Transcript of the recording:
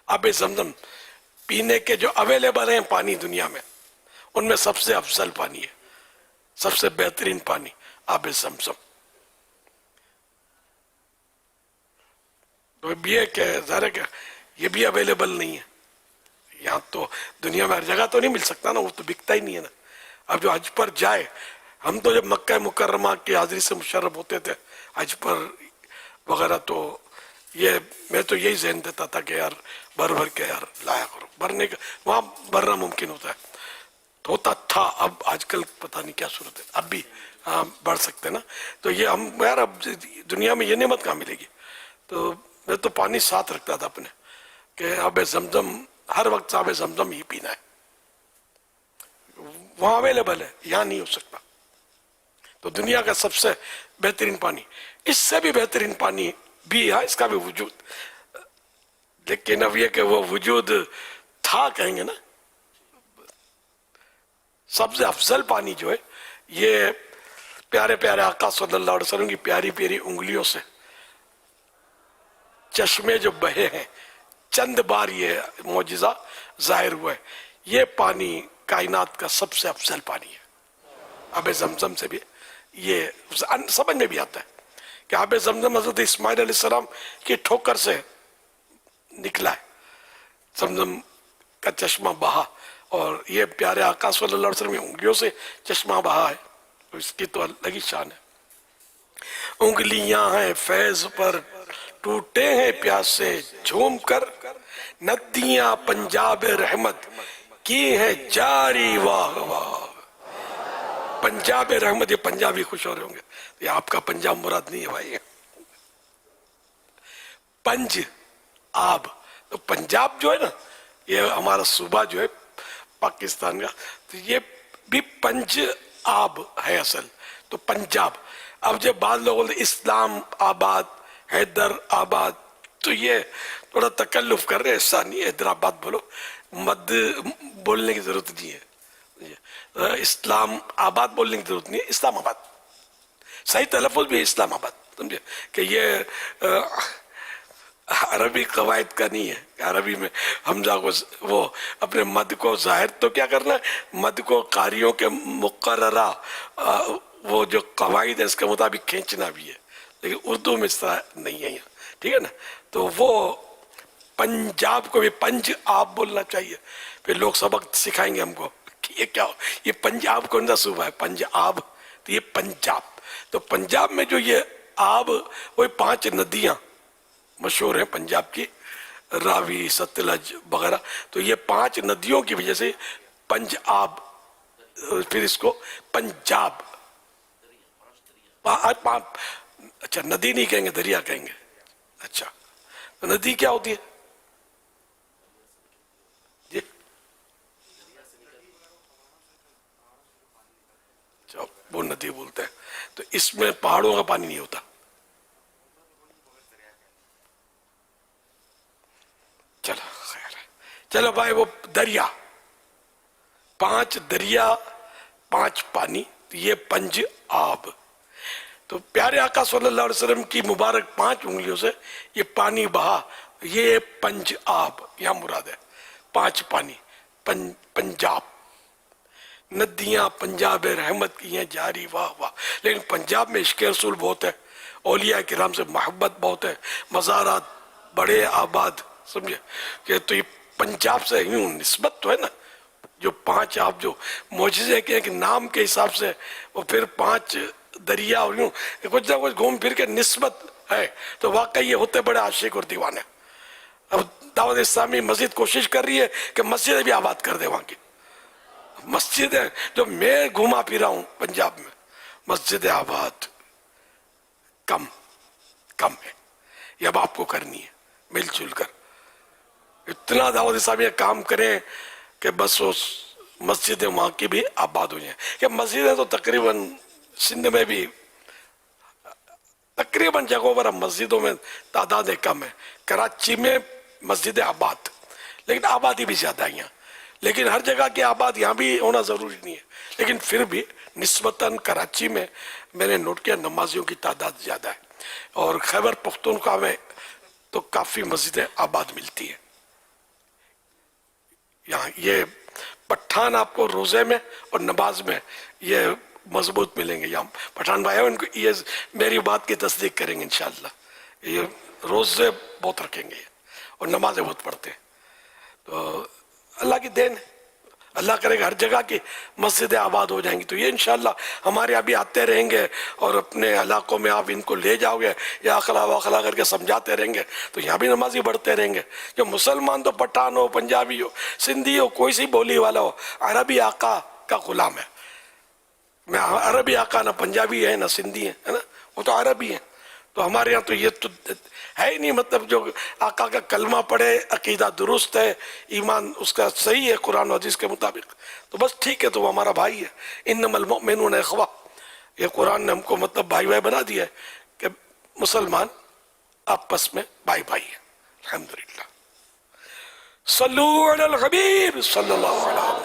آب زمزم پینے کے جو اویلیبل ہیں پانی دنیا میں، ان میں سب سے افضل پانی ہے، سب سے بہترین پانی آب زمزم۔ تو یہ کہ ظاہر ہے کہ یہ بھی اویلیبل نہیں ہے یہاں، تو دنیا میں ہر جگہ تو نہیں مل سکتا نا، وہ تو بکتا ہی نہیں ہے نا۔ اب جو حج پر جائے، ہم تو جب مکہ مکرمہ کی حاضری سے مشرف ہوتے تھے حج پر وغیرہ، تو یہ میں تو یہی ذہن دیتا تھا کہ یار بھر بھر کے یار لایا کرو، بھرنے کا وہاں بھرنا ممکن ہوتا ہے، تو ہوتا تھا۔ اب آج کل پتہ نہیں کیا صورت ہے، اب بھی ہاں بڑھ سکتے نا۔ تو یہ ہم یار اب دنیا میں یہ نعمت کہاں ملے گی؟ تو میں تو پانی ساتھ رکھتا تھا اپنے کہ آب زمزم ہر وقت آب زمزم ہی پینا ہے، وہاں اویلیبل ہے، یہاں نہیں ہو سکتا۔ تو دنیا کا سب سے بہترین پانی، اس سے بھی بہترین پانی بھی ہے، اس کا بھی وجود، لیکن اب یہ کہ وہ وجود تھا کہیں گے نا۔ سب سے افضل پانی جو ہے یہ پیارے پیارے آقا صلی اللہ علیہ وسلم کی پیاری پیاری انگلیوں سے چشمے جو بہے ہیں، چند بار یہ معجزہ ظاہر ہوا ہے، یہ پانی کائنات کا سب سے افضل پانی ہے۔ آب زمزم سے بھی یہ سمجھ میں بھی آتا ہے کہ آب زمزم حضرت اسماعیل علیہ السلام کی ٹھوکر سے نکلا ہے، زمزم کا چشمہ بہا، اور یہ پیارے آقا صلی اللہ علیہ وسلم کی انگلیوں سے چشمہ بہا ہے، تو اس کی تو الگ ہی شان ہے۔ انگلیاں ہیں فیض پر ٹوٹے ہیں پیاسے، جھوم کر ندیاں پنجاب رحمت کی ہیں جاری، واہ واہ۔ پنجاب رحمت، یہ پنجابی خوش ہو رہے ہوں گے، یہ آپ کا پنجاب مراد نہیں ہے بھائی، پنج آب۔ تو پنجاب جو ہے نا، یہ ہمارا صوبہ جو ہے پاکستان کا، تو یہ بھی پنج آب ہے اصل، تو پنجاب۔ اب جب بعض لوگوں نے اسلام آباد، حیدر آباد، تو یہ تھوڑا تکلف کر رہے ہیں، ایسا نہیں ہے، حیدر آباد بولو، مد بولنے کی ضرورت نہیں ہے، اسلام آباد بولنے کی ضرورت نہیں ہے، اسلام آباد صحیح تلفظ بھی ہے، اسلام آباد، سمجھے کہ یہ عربی قواعد کا نہیں ہے کہ عربی میں حمزہ کو وہ اپنے مد کو ظاہر تو کیا کرنا ہے، مد کو قاریوں کے مقررہ وہ جو قواعد ہے اس کے مطابق کھینچنا بھی ہے، لیکن اردو میں اس طرح نہیں ہے یہاں، ٹھیک ہے نا۔ تو وہ پنجاب کو بھی پنج آب بولنا چاہیے، پھر لوگ سبق سکھائیں گے ہم کو کہ یہ کیا ہو، یہ پنجاب کون سا صوبہ ہے، پنج آب، تو یہ پنجاب۔ تو پنجاب میں جو یہ آب، وہی 5 ندیاں مشہور ہیں پنجاب کی، راوی، ستلج وغیرہ، تو یہ 5 ندیوں کی وجہ سے پنج آب، پھر اس کو پنجاب، اچھا ندی نہیں کہیں گے، دریا کہیں گے، اچھا تو ندی کیا ہوتی ہے جی؟ اچھا وہ ندی بولتے ہیں، تو اس میں پہاڑوں کا پانی نہیں ہوتا، چلو خیر ہے، چلو بھائی وہ دریا، 5 دریا، 5 پانی، یہ پنج آب۔ تو پیارے آقا صلی اللہ علیہ وسلم کی مبارک 5 انگلیوں سے یہ پانی بہا، یہ پنج آب یہاں مراد ہے، 5 پانی، پنجاب، ندیاں پنجاب رحمت کی ہیں جاری، واہ واہ۔ لیکن پنجاب میں عشق رسول بہت ہے، اولیاء کرام سے محبت بہت ہے، مزارات بڑے آباد، سمجھے کہ تو یہ پنجاب سے یوں نسبت تو ہے نا، جو 5 آپ جو معجزے کے ایک نام کے حساب سے، وہ پھر 5 دریا اور یوں کچھ نہ کچھ گھوم پھر کے نسبت ہے، تو واقعی یہ ہوتے بڑے عاشق اور دیوانے۔ اب دعوت اسلامی مزید کوشش کر رہی ہے کہ مسجدیں بھی آباد کر دے وہاں کی، مسجدیں جو میں گھوما پھرا ہوں پنجاب میں، مسجد آباد کم ہے، یہ اب آپ کو کرنی ہے مل جل کر، اتنا دعوت اسلامی کام کریں کہ بس وہ مسجدیں وہاں کی بھی آباد ہو جائیں، کہ مسجدیں تو تقریباً سندھ میں بھی تقریباً جگہوں پر مسجدوں میں تعداد کم ہے، کراچی میں مسجد آباد، لیکن آبادی بھی زیادہ ہے یہاں، لیکن ہر جگہ کی آباد یہاں بھی ہونا ضروری نہیں ہے، لیکن پھر بھی نسبتاً کراچی میں میں نے نوٹ کیا نمازیوں کی تعداد زیادہ ہے، اور خیبر پختونخوا میں تو کافی مسجدیں آباد ملتی ہیں۔ یہاں یہ پٹھان آپ کو روزے میں اور نماز میں یہ مضبوط ملیں گے. یہاں پٹھان بھائی ان کو یہ میری بات کی تصدیق کریں گے انشاءاللہ. یہ روزے بہت رکھیں گے اور نمازیں بہت پڑھتے ہیں. تو اللہ کی دین ہے, اللہ کرے گا ہر جگہ کی مسجدیں آباد ہو جائیں گی. تو یہ انشاءاللہ ہمارے ابھی آتے رہیں گے اور اپنے علاقوں میں آپ ان کو لے جاؤ گے یا اخلا واخلا کر کے سمجھاتے رہیں گے تو یہاں بھی نمازی بڑھتے رہیں گے. جو مسلمان تو پٹھان ہو, پنجابی ہو, سندھی ہو, کوئی سی بولی والا ہو, عربی آقا کا غلام ہے. میں عربی آقا نہ پنجابی ہے نہ سندھی ہے نا, وہ تو عربی ہیں. تو ہمارے یہاں تو یہ تو ہے ہی نہیں, مطلب جو آقا کا کلمہ پڑھے, عقیدہ درست ہے, ایمان اس کا صحیح ہے قرآن و حدیث کے مطابق, تو بس ٹھیک ہے, تو وہ ہمارا بھائی ہے. انما المؤمنون اخوہ, یہ قرآن نے ہم کو مطلب بھائی بھائی بنا دیا ہے کہ مسلمان آپس میں بھائی بھائی ہیں. الحمدللہ. صلو علی الحبیب صلی اللہ علیہ وسلم.